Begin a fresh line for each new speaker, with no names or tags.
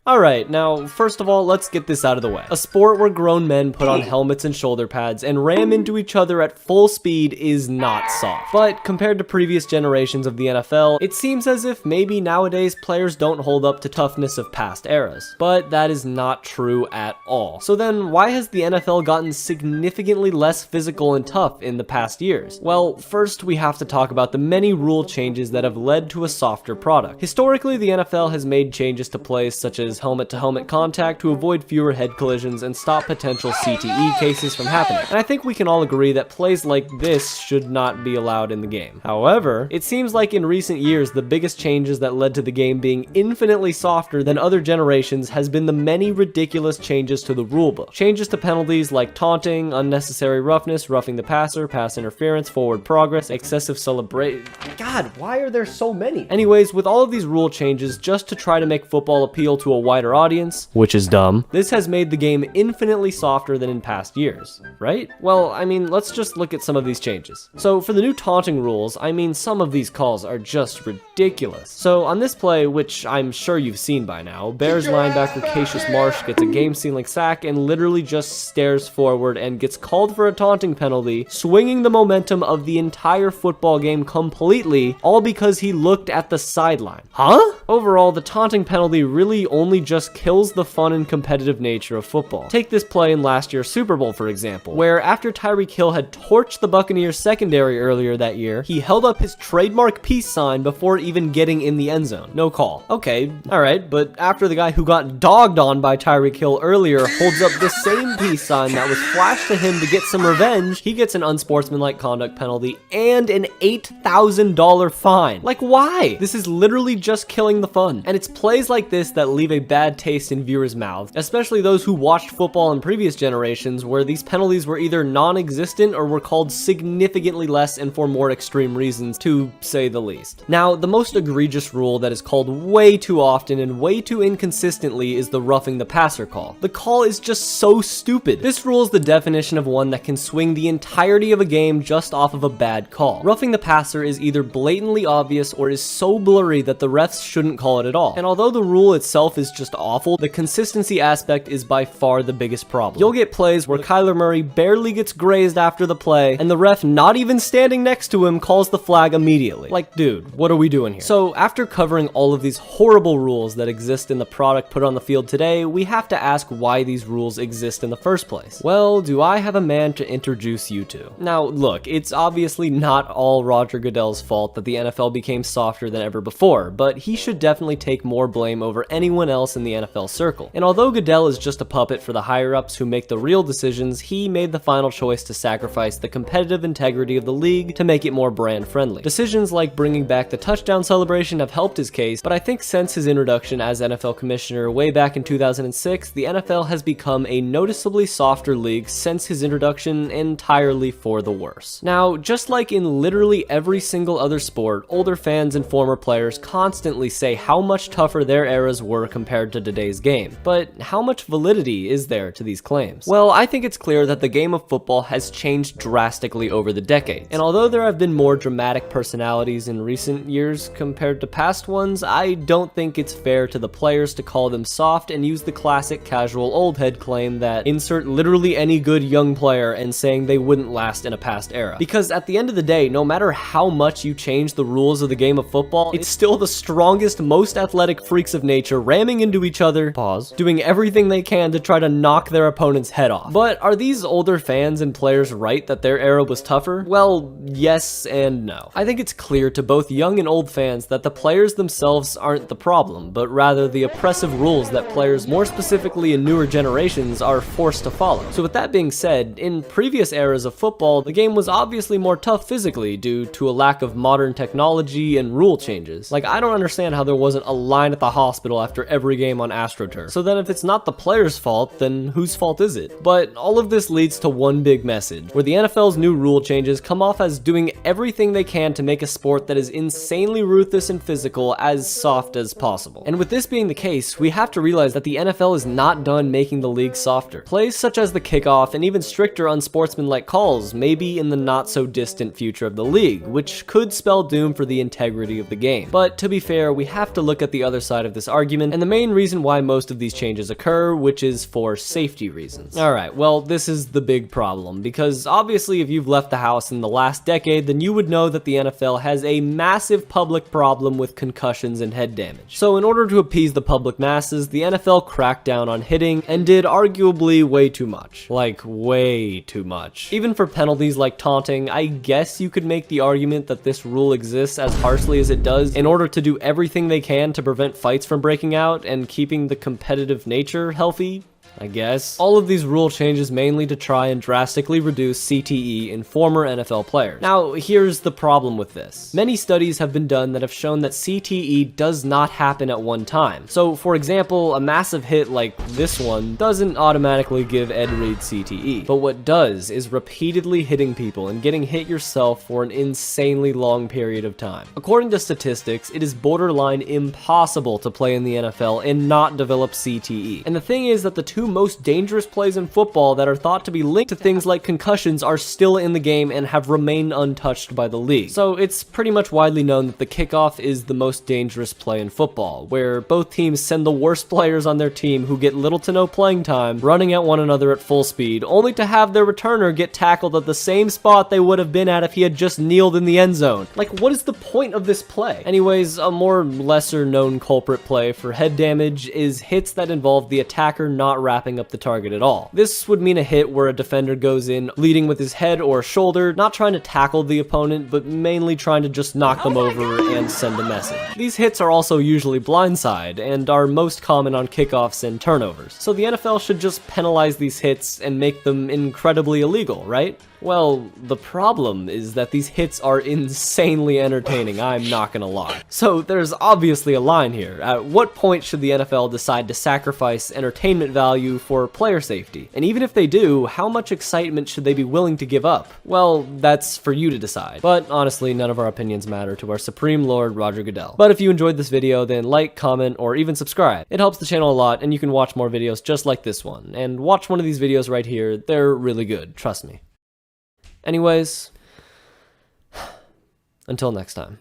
Alright, now, first of all, let's get this out of the way. A sport where grown men put on helmets and shoulder pads and ram into each other at full speed is not soft. But compared to previous generations of the NFL, it seems as if maybe nowadays players don't hold up to toughness of past eras. But that is not true at all. So then, why has the NFL gotten significantly less physical and tough in the past years? Well, first we have to talk about the many rule changes that have led to a softer product. Historically, the NFL has made changes to plays such as helmet-to-helmet contact to avoid fewer head collisions and stop potential CTE cases from happening. And I think we can all agree that plays like this should not be allowed in the game. However, it seems like in recent years, the biggest changes that led to the game being infinitely softer than other generations has been the many ridiculous changes to the rulebook. Changes to penalties like taunting, unnecessary roughness, roughing the passer, pass interference, forward progress, excessive celebration. God, why are there so many? Anyways, with all of these rule changes just to try to make football appeal to a wider audience, which is dumb, this has made the game infinitely softer than in past years, right? Well, I mean, let's just look at some of these changes. So for the new taunting rules, I mean, some of these calls are just ridiculous. So on this play, which I'm sure you've seen by now, Bears linebacker Cassius Marsh gets a game-sealing sack and literally just stares forward and gets called for a taunting penalty, swinging the momentum of the entire football game completely, all because he looked at the sideline. Huh? Overall, the taunting penalty really only just kills the fun and competitive nature of football. Take this play in last year's Super Bowl, for example, where after Tyreek Hill had torched the Buccaneers secondary earlier that year, he held up his trademark peace sign before even getting in the end zone. No call. Okay, alright, but after the guy who got dogged on by Tyreek Hill earlier holds up the same peace sign that was flashed to him to get some revenge, he gets an unsportsmanlike conduct penalty and an $8,000 fine. Like, why? This is literally just killing the fun. And it's plays like this that leave a bad taste in viewers' mouths, especially those who watched football in previous generations where these penalties were either non-existent or were called significantly less and for more extreme reasons, to say the least. Now, the most egregious rule that is called way too often and way too inconsistently is the roughing the passer call. The call is just so stupid. This rule is the definition of one that can swing the entirety of a game just off of a bad call. Roughing the passer is either blatantly obvious or is so blurry that the refs shouldn't call it at all. And although the rule itself is just awful, the consistency aspect is by far the biggest problem. You'll get plays where Kyler Murray barely gets grazed after the play, and the ref not even standing next to him calls the flag immediately. Like, dude, what are we doing here? So after covering all of these horrible rules that exist in the product put on the field today, we have to ask why these rules exist in the first place. Well, do I have a man to introduce you to? Now, look, it's obviously not all Roger Goodell's fault that the NFL became softer than ever before, but he should definitely take more blame over anyone else in the NFL circle. And although Goodell is just a puppet for the higher-ups who make the real decisions, he made the final choice to sacrifice the competitive integrity of the league to make it more brand-friendly. Decisions like bringing back the touchdown celebration have helped his case, but I think since his introduction as NFL commissioner way back in 2006, the NFL has become a noticeably softer league since his introduction, entirely for the worse. Now, just like in literally every single other sport, older fans and former players constantly say how much tougher their eras were compared to today's game. But how much validity is there to these claims? Well, I think it's clear that the game of football has changed drastically over the decades. And although there have been more dramatic personalities in recent years compared to past ones, I don't think it's fair to the players to call them soft and use the classic casual old head claim that insert literally any good young player and saying they wouldn't last in a past era. Because at the end of the day, no matter how much you change the rules of the game of football, it's still the strongest, most athletic freaks of nature ramming into each other, doing everything they can to try to knock their opponent's head off. But are these older fans and players right that their era was tougher? Well, yes and no. I think it's clear to both young and old fans that the players themselves aren't the problem, but rather the oppressive rules that players, more specifically in newer generations, are forced to follow. So with that being said, in previous eras of football, the game was obviously more tough physically due to a lack of modern technology and rule changes. Like, I don't understand how there wasn't a line at the hospital after every game on AstroTurf. So then if it's not the player's fault, then whose fault is it? But all of this leads to one big message, where the NFL's new rule changes come off as doing everything they can to make a sport that is insanely ruthless and physical as soft as possible. And with this being the case, we have to realize that the NFL is not done making the league softer. Plays such as the kickoff and even stricter unsportsmanlike calls may be in the not so distant future of the league, which could spell doom for the integrity of the game. But to be fair, we have to look at the other side of this argument, and the main main reason why most of these changes occur, which is for safety reasons. Alright, well, this is the big problem, because obviously if you've left the house in the last decade, then you would know that the NFL has a massive public problem with concussions and head damage. So in order to appease the public masses, the NFL cracked down on hitting and did arguably way too much. Like, way too much. Even for penalties like taunting, I guess you could make the argument that this rule exists as harshly as it does in order to do everything they can to prevent fights from breaking out and keeping the competitive nature healthy, I guess. All of these rule changes mainly to try and drastically reduce CTE in former NFL players. Now, here's the problem with this. Many studies have been done that have shown that CTE does not happen at one time. So, for example, a massive hit like this one doesn't automatically give Ed Reed CTE. But what does is repeatedly hitting people and getting hit yourself for an insanely long period of time. According to statistics, it is borderline impossible to play in the NFL and not develop CTE. And the thing is that the two most dangerous plays in football that are thought to be linked to things like concussions are still in the game and have remained untouched by the league. So it's pretty much widely known that the kickoff is the most dangerous play in football, where both teams send the worst players on their team who get little to no playing time, running at one another at full speed, only to have their returner get tackled at the same spot they would have been at if he had just kneeled in the end zone. Like, what is the point of this play? Anyways, a more lesser known culprit play for head damage is hits that involve the attacker not wrapping up the target at all. This would mean a hit where a defender goes in leading with his head or shoulder, not trying to tackle the opponent, but mainly trying to just knock them over and send a message. These hits are also usually blindside and are most common on kickoffs and turnovers. So the NFL should just penalize these hits and make them incredibly illegal, right? Well, the problem is that these hits are insanely entertaining, I'm not gonna lie. So there's obviously a line here. At what point should the NFL decide to sacrifice entertainment value for player safety? And even if they do, how much excitement should they be willing to give up? Well, that's for you to decide. But honestly, none of our opinions matter to our Supreme Lord, Roger Goodell. But if you enjoyed this video, then like, comment, or even subscribe. It helps the channel a lot, and you can watch more videos just like this one. And watch one of these videos right here, they're really good, trust me. Anyways, until next time.